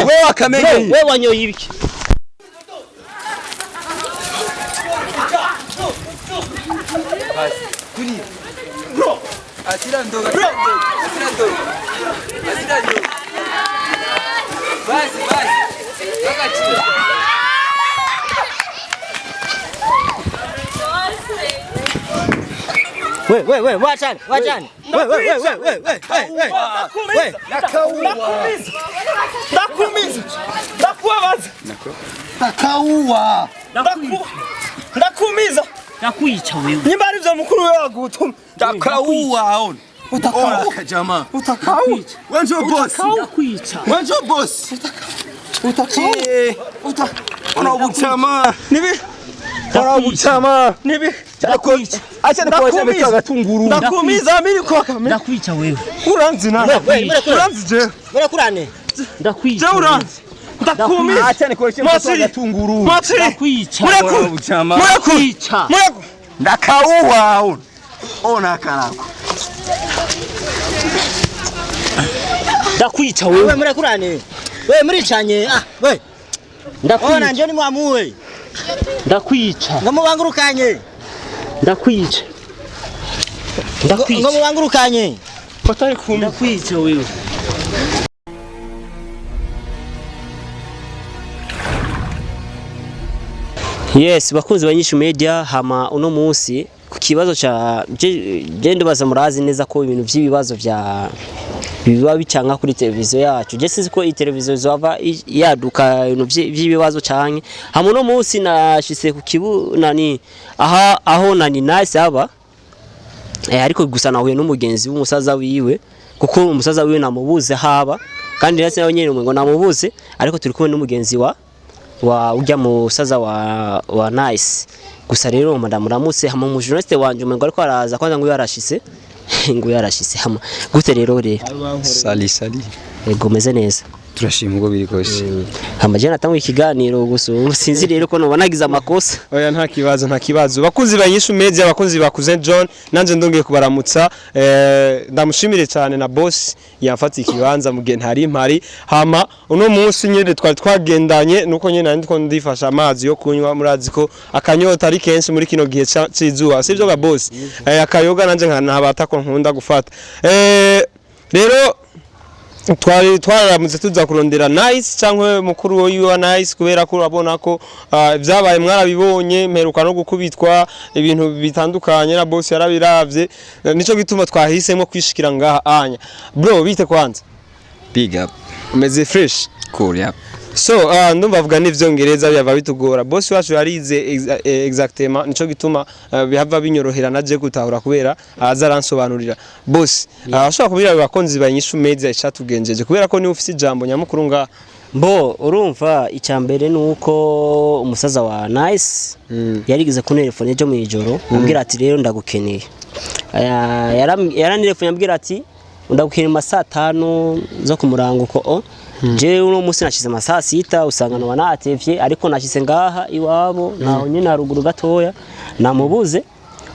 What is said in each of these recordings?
wewe wakamenya wewe wanyoye ibiki basi kuri bro asira ndoga bro asira ndoga basi wakati wewe wachani ndakumiza nakwica wewe nyimba arivyo mukuru wewe gutuma ndakauwa on utakauwa jamaa utakauwa wenjo boss nakwica wenjo boss utakauwa unabuchama nibi unabuchama nibi nakwica acha nikuacha meka gatunguru ndakumiza mimi kwa kamera nakwica wewe uranzi na uranzi je wewe kurane ndakwica je uranzi ndakumiza acha nikuacha meka gatunguru nakwica unabuchama nakwica ndakauwa on ona karako ndakwica wewe murakurane wewe muricanye we ndakwica nje ni mwamuwe ndakwica ngamubangurukanye ndakwica ngamubangurukanye patari kumi ndakwica wewe Yes, bakunzi banyishu media hama uno munsi ku kibazo cha gende baza murazi neza ko ibintu by'ibibazo bya biba bicanga kuri televiziyo yacu. Je sizi ko iyi televiziyo zava yaduka ibintu by'ibibazo canke hama uno munsi nashise ku kibu nani aho nani nice aba ariko gusa nahuye n'umugenzi w'umusaza wiwe kuko umusaza wiwe namubuze haba kandi nase nawe nyene ngo namubuze ariko turi kumwe n'umugenzi wa ujya musaza wa nice gusa rero madamu ramutse hama mu journaliste wanje ngo ariko araza kwanza ngo yarashise hama gute rero sali ego meze neza turashima ugo biri kose hama je natangwe ikiganiro gusa sinzi rero ko no nagize amakosa oya nta kibazo bakunzi banyishu media bakunzi bakuze John nanje ndongeye kubaramutsa ndamushimire cyane na boss yamfata ikibanza mugihe ntari impari hama uno munsi nyene twari twagendanye nuko nyene ndiko ndifasha amazi yo kunywa murazi ko akanyota ari kenshi muri kino gihe cizuba sivyo ga boss akayoga nanje nkanabata ko nkunda gufata rero twararamutse tuza kurondera nice cyangwa mukuru wa nice kubera ko urabona ko byabaye mwarabibonye mperuka no gukubitwa ibintu bitandukanye na boss yarabiravye nico gituma twahisemo kwishikira ngaha anya bro bite kwanza big up umeze fresh cool yeah so ndumva avuga n'ivyongereza byava bitugora boss wacu yarize exactement nico gituma bihava binyorohera naje gutahura kubera azaransobanurira boss ashaka kubira bakonzi banyishu media icatugenjeje kubera ko ni ufise ijambo nyamukuru nga mbo urumva icambere nuko umusaza wa nice yarigize ku telefone ejo mu ijoro ambwira ati rero ndagukeneye yaranirefone ambwira ati ndagukeneye masaa 5 zo kumurango ko je uno musi nashize masaa 6 usangana wanatevye ariko nashize ngaha iwabo naho nyine haruguru gatoya namubuze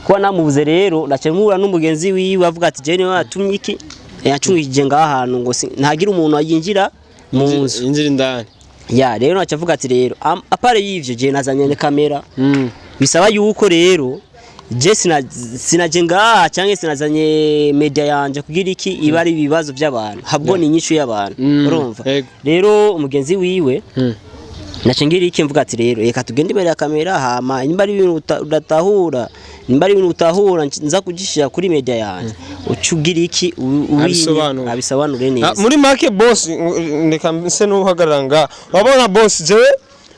ko namubuze rero ndacemura n'umugenzi wiwe avuga ati je niwe yatumye iki yacungije ngaha hantu ngo ntagira umuntu ayinjira mu nzu injira indani ya rero nacavuga ati rero apare yivyo je nazanye kamera bisaba yuko rero je sinaje ngaha cyangwa sinazanye media yanje kugira iki ibari ibibazo by'abantu habwo ni nyishu y'abantu urumva rero umugenzi wiwe nacengira iki mvuga ati rero reka tugende imbere ya kamera hama nimba ari ibintu udatahura nimba ari ibintu utahura nza kugishira kuri media yanje ucugira iki abisobanure neza muri make boss ndeka nse n'uhagaranga wabona boss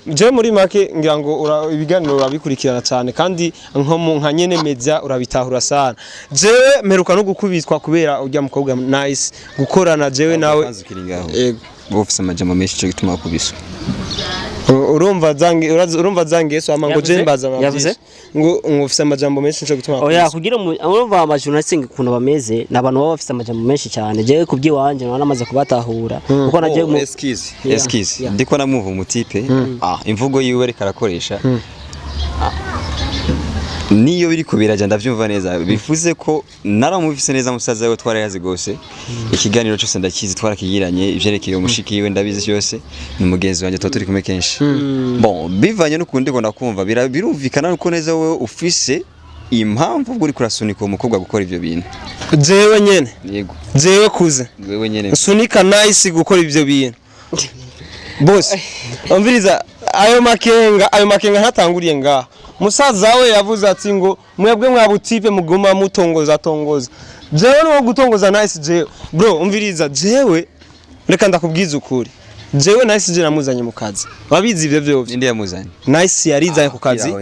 je muri make ngira ngo ibiganiro urabikurikirana cyane kandi nka nyene media urabitahura sana je meruka no gukubitwa kubera ujya mukobwa nice gukorana jewe nawe ufise amajambo menshi cyo gituma akubiswe urumva zange so amango je mbaza yavuze ngo ufise amajambo menshi cyo gituma oya kugira urumva amajurnaliste kuno bameze nabantu baba bafise amajambo menshi cyane je kubyi wanje namaze kubatahura uko naje mu excuse ndiko namuva umutipe imvugo yiwe reka arakoresha niyo biri kubiraje ndavyumva neza bivuze ko naramuvise neza musaza we twarayazi gose ikiganiro cyose ndakizi twarakigiranye ivyerekeye umushiki we ndabizi cyose ni mugenzi wanje turi kumwe kenshi bon bivanye n'ukundi ngo nakumva birumvikana nuko neza wowe ufise impamvu uri kurasunika umukobwa gukora ivyo bintu jewe nyene yego jewe kuze wewe nyene sunika nice gukora ivyo bintu boss umviriza ayo makenga ntatanguriye ngaha musaza we yavuze ati ngo mwebwe mwabutipe muguma mutongoza jewe no gutongoza nice jewe bro umviriza jewe reka ndakubwiza ukuri jewe nice je namuzanye mu kazi wabizi ivyo byose inde yamuzanye nice yarizanye ku kazi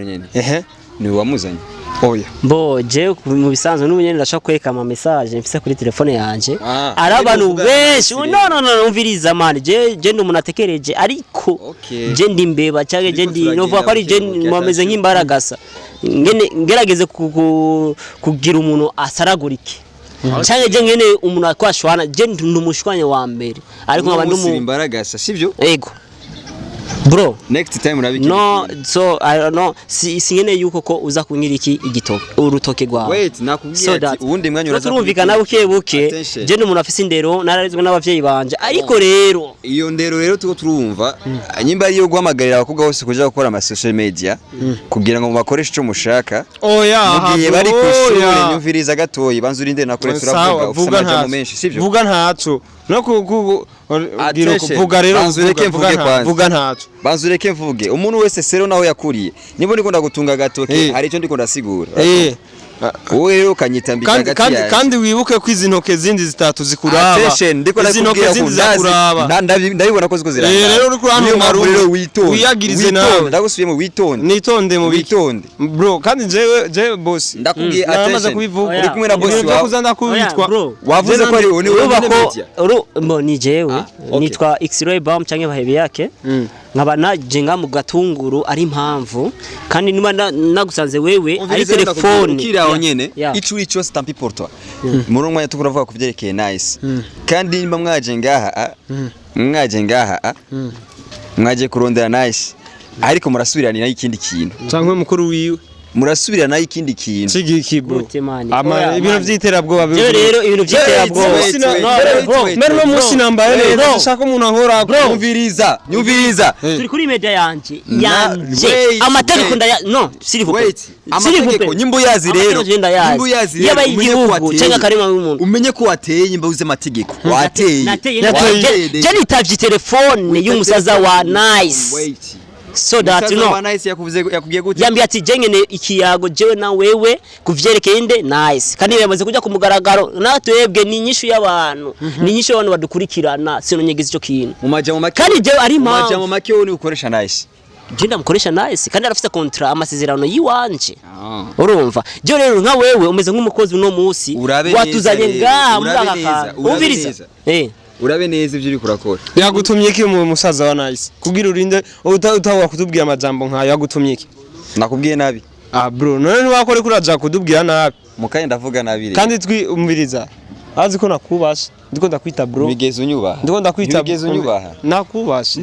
ni wamuzanye oya mbo je mu bisanzwe n'ubunyene ndashaka kwereka ama message mfise kuri telefone yanje ari abantu benshi no umviriza man je ndi umuntu atekereje ariko je ndi mbeba cyangwa je ndi novuga ko ari je mwameze nk'imbaragasa ngerageze kugira umuntu asaragurike cyangwa je ngene umuntu akwashwana je ndi umushwanye wa mbere ariko nkaba ndi imbaragasa sivyo ego bro next time urabiki no so I don't know singene yuko ko uza kunyira iki igitoke urutoke gwawe wait nakubwiye ati ubundi mwanya uraza turumvikana buke je ni umuntu afise indero nararizwe n'abavyeyi banje ariko rero iyo ndero rero tuko turumva nyimba ariyo guhamagarira abakobwa bose kuja gukora ama social media kugira ngo bakoreshe ico mushaka oya mugiye bari kwishuri nyumviriza gatoyi banzurinde nakore turavuga ufite amajambo menshi sivyo vuga ntaco no vuga rero vuga ntaco banzureke mvuge umuntu wese sero naho yakuriye nibo ndiko ndagutunga gatoke hari ico ndiko ndasigura wowe rero kanyitambika hagati yaje kandi wibuke ko izi ntoke zindi zitatu zikuraba izi ntoke zindi zikuraba ndabibona ko ziko ziranga rero uri kurano maruro witonde wiyagirize nawe ndagusubiyemo witonde nitonde mu witonde bro kandi jewe boss ndakubwiye attention kubivuga uri kumwe na boss wawe kuza ndakubitwa wavuze ko ari mbo ni jewe nitwa X-ray bomb canke Bahebiyake nkaba najenga mu gatunguru ari impamvu kandi niba nagusanze wewe ari telefone nyene icuri cyo stamp pour toi muri mwanya tukuravuga kuvyerekeye nice kandi nimba mwaje ngaha mwaje kurondera nice ariko murasubiranira ikindi kintu cyangwa mukuru wiwe murasubirana ikindi kintu sigiki bro ama ibintu vyiterabwoba byo rero ibintu vyiterabwoba no musi nambaye neza shaka umuntu ankora nyumviriza turi kuri media yanje amategeko no amategeko nyimbo yazi rero yaba igihugu cyangwa karema y'umuntu umenye ko wateye nyimba uze amategeko wateye je nitavye telefone y'umusaza wa nice so that you know yakubwiye gute yambi ati jengene ikiyago jewe na wewe kuvyerekeye inde nice kandi yamaze kuja kumugaragaro natwebwe ni nyishu y'abantu ni nyishu y'abantu badukurikirana sino nyegeza ico kintu mu majamo make kandi jewe ari ma majamo make woni ukoresha nice je ndamukoresha nice kandi arafite contrat amasezerano yiwanje urumva je rero nka wewe umeze nk'umukozi uno musi watuzanye ngaha mubaka ubiriza urabe neza ivyo uri kurakora yagutumye iki mu musaza wa nice kugira urinde utawa kutubwira amajambo nkayo yagutumye iki nakubwiye nabi bro none wakore kuraja kudubwira nabi mukaye ndavuga nabi kandi twumviriza azi ko nakubasha ndiko ndakwita bro migeze unyubaha ndiko ndakwita migeze unyubaha nakubasha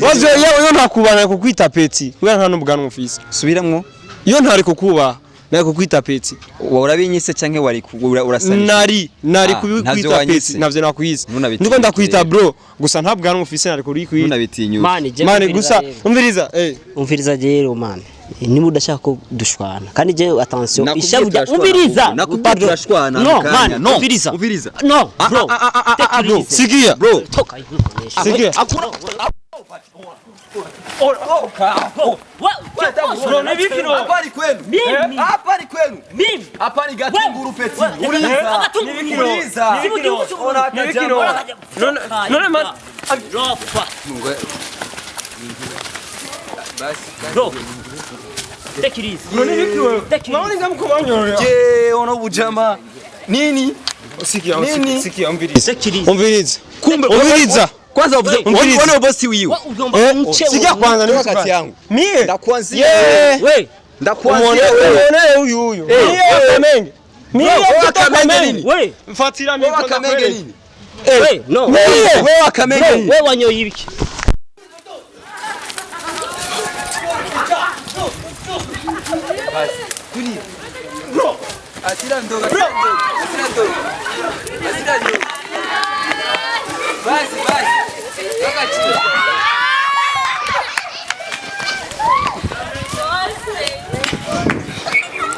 waje yo nakubana kukwita peti kubera nta n'ubwanwa ufise subiramwo yo ntari kukubaha nako kwita peti urabinyise canke wari urasanisha nari kubikwita peti navyo nakwiza ndiko ndakwita bro gusa ntabwo ari umufise nari kuri kwita nunabitinyuka mane gusa umviriza umviriza rero man ni mudashaka ko dushwana kandi je attention ishabuja umviriza nakubashwana no man no umviriza no bro sikia bro toka sikia Hapa ni kwenu. Mimi. Hapa ni gatunguru peti. Uliza. None man. Bro. Take it easy. Naona ngamkomanyora. Je, ona bujama. Nini? Sikia umviriza. Kumbe umviriza. Kwanza uone bosi wiwe. Sikia kwanza ni wakati yangu. Mie ndakuanzia wewe. Ndakuanzia wewe huyu. Mie Kamenge. Mie Kamenge nini? Wewe mfatira mimi Kamenge nini? Wewe no. Wewe Kamenge nini? Wewe wanyoye ibiki? Asira ndogo. Basi. Wakati.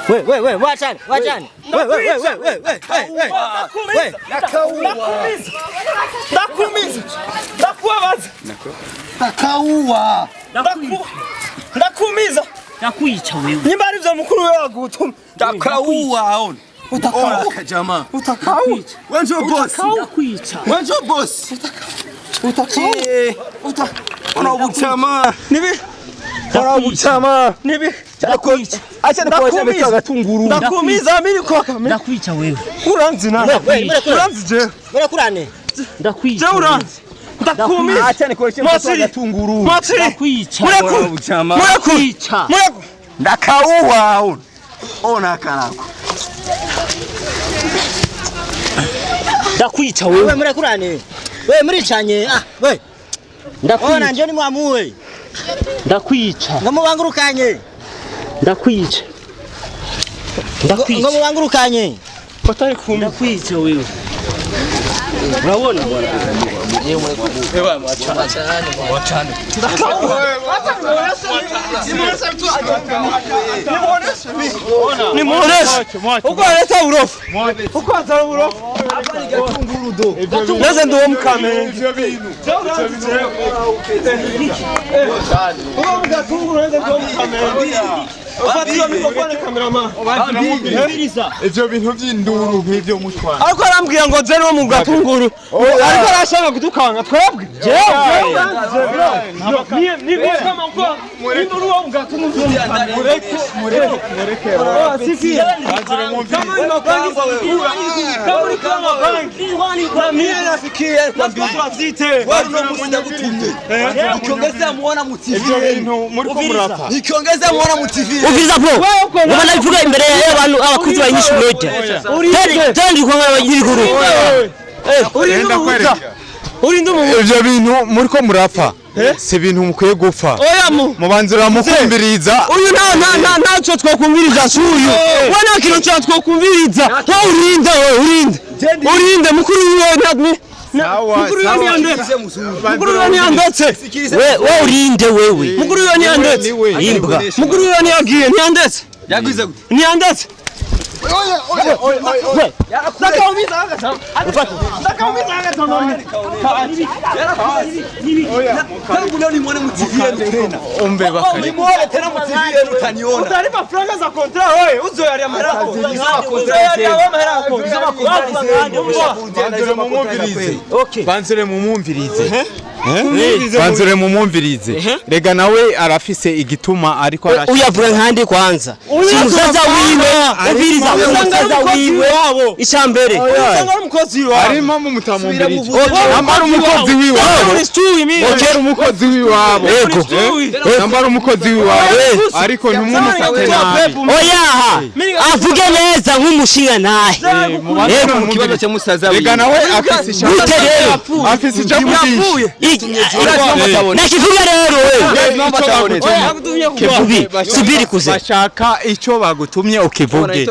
We, wachani. We. Ndakumiza. Nakwica wewe. Nyimba arivyo mukuru wewe agutuma. Ndakauwa aona. Utakaua jamaa. Utakau. Wenjo boss. Nakwica. Wenjo boss. Utakau. Ona ubuchama. Nibi. Ona ubuchama. Nibi. Nakwica. Acha nikuacha beka gatunguru. Ndakumiza mimi kwa kamera. Nakwica wewe. Uranzi na. Uranzi je. Murakurane. Ndakwica. Je uranzi. Ndakumiza. Acha nikuacha beka gatunguru. Matri. Nakwica. Ona ubuchama. Nakwica. Ndakauwa aona. Ona kanako. Ndakwica wewe. Murakurane. We muricanye. We. Ndakwica. Ona njoni mwamuwe. Ndakwica. Ngamubangurukanye. Ndakwica. Ngamubangurukanye. Batari kumi. Ndakwica wewe. Urabona bwana. Ewa mwachane. Nimuoneshe. Uko aleta urofu. Uko atara urofu. Naze ndo mkame. Ivyo bintu. Uko mgatunguru naze ndo mkame. Ufatiwa mikrofone cameraman. Ivyo bintu vy'induru nk'ivyo mutwana. Ariko arambwira ngo nze no mu gatunguru. Ariko arashaka kudukanga twebwe. Ni kama uko induru wo mu gatunguru. Mureke. Siki. Anzire mu video. Kama bangi. Mimi nafikia kwa tuazite. Wano musida gutumye. Nikiongeza muona mu TV. Ivyo bintu muri ko murata. Nikiongeza muona mu TV. Uviza po. Ubona bivuga imbere y'abantu abakuzi banyisha media. Tandi kwa abanyiri guru. Uri ndumu. Ivyo bintu muri ko murapfa. Si ibintu mukwiye gupfa. Mubanzira mukumviriza. Uyu ntaco twokumviriza suyu. Wana kintu cyo twokumviriza. Urinde mukuru wiwe natwe. Mukuru wiwe yandetse. Mukuru wiwe yandetse. We urinde wewe. Mukuru wiwe yandetse. Imbwa. Mukuru wiwe yagiye yandetse. Yagize gute? Yandetse. Tangu leo nimuone mu TV yenu tena. Umbe bakari. Nimuone tena mu TV yenu utaniona. Utalipa franga za kontra wewe, uzoyaria marako. Uzoyaria wewe marako. Banzire mumumvirize. Okay. Banzire mumumvirize. Banzire mumumvirize. Rega nawe arafise igituma ariko arashaka. Uyavuga nkandi kwanza. Umusaza wiwe, ubiriza umusaza wiwe. Icyambere. Usanga ari umukozi wawe. Arimo mutamumvirize. Nambara umukozi wiwabo. Okera umukozi wiwabo. Yego. Nambara umukozi wiwabo. Ariko ntumumufate nabi. Oyaha. Avuge neza nk'umushinga nahe. Yego mu kibazo cyo musaza wiwe. Rega nawe afise icyo. Afise icyo kugisha. Nakivuga rero wewe. Subiri kuze. Bashaka icyo bagutumye ukivuge.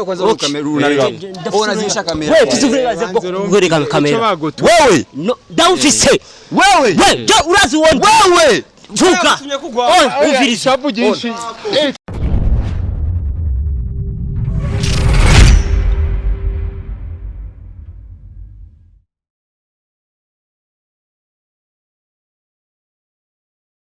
Ona zisha kamera. Wewe tuzuvuze kugore kamera. Wewe Daufise. wewe Wewe urazi wonde. wewe Vuka. Umviriza. shabu jinshi